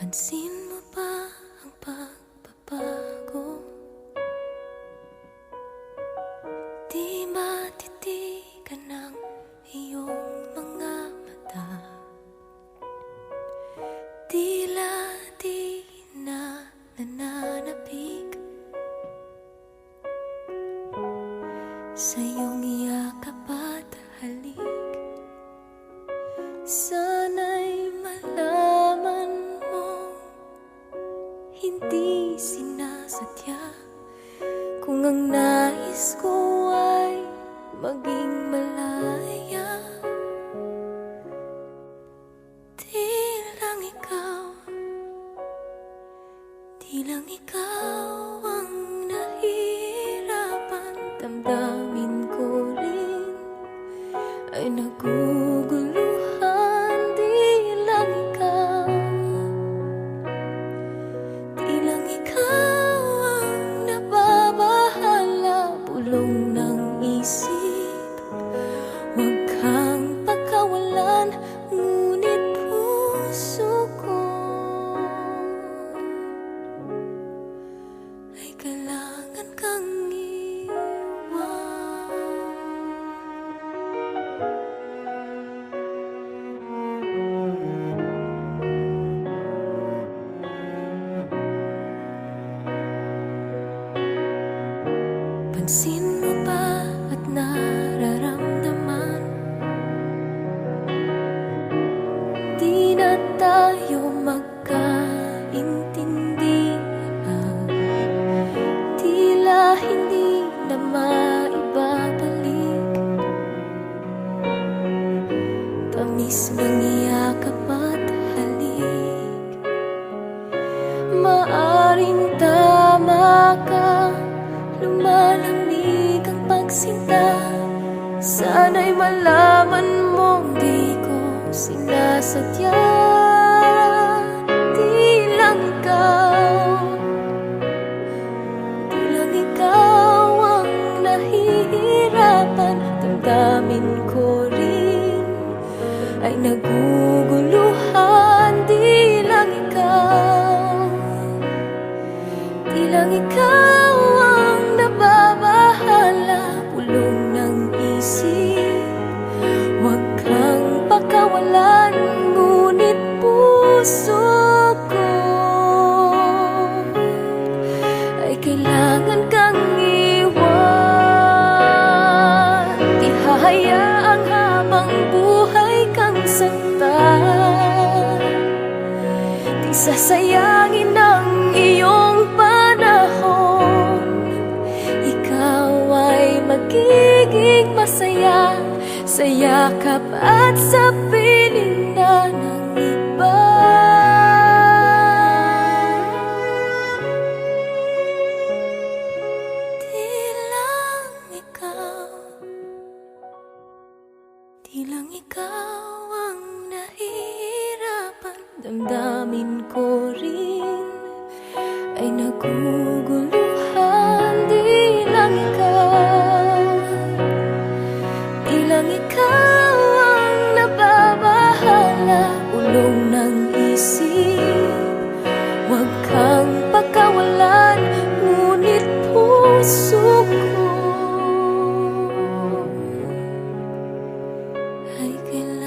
Pansin mo ba ang pagbabago? Di matitigan ng iyong mga mata. Tila di na nananapig sa iyong yakap at halik. Sana'y malaman mong hindi sinasadya, kung ang nais ko ay maging malaya. Di lang ikaw ang nahihirapan. Damdamin ko rin ay naguguluhan. Di lang ikaw ang nababahala. Bulong ng isip, huwag kang pagkawalan, ngunit puso ko ay kailangan kang iwan. Pansin mo ba at nararamdaman? Di na tayo magkaintindihan. Tila hindi na maibabalik tamis ng yakap at halik. Maaring tama ka, lumalamig ang pagsinta. Sana'y malaman mong di ko sinasadya. Di lang ikaw ang nahihirapan. Damdamin ko rin ay naguguluhan. Di lang ikaw ang nababahala. Bulong ng isip, huwag kang pakawalan, ngunit puso ko ay kailangan kang iwan. Di hahayaang habang buhay kang saktan. Di sasayangin ang iyong panahon. Ikaw ay magiging masaya sa yakap at sa piling na ng iba. Di lang ikaw ang nahihirapan. Damdamin ko rin ay naguguluhan. Di lang ikaw ang nababahala. Ulong ng isip, huwag kang pagkawalan, ngunit puso ko ay kailangan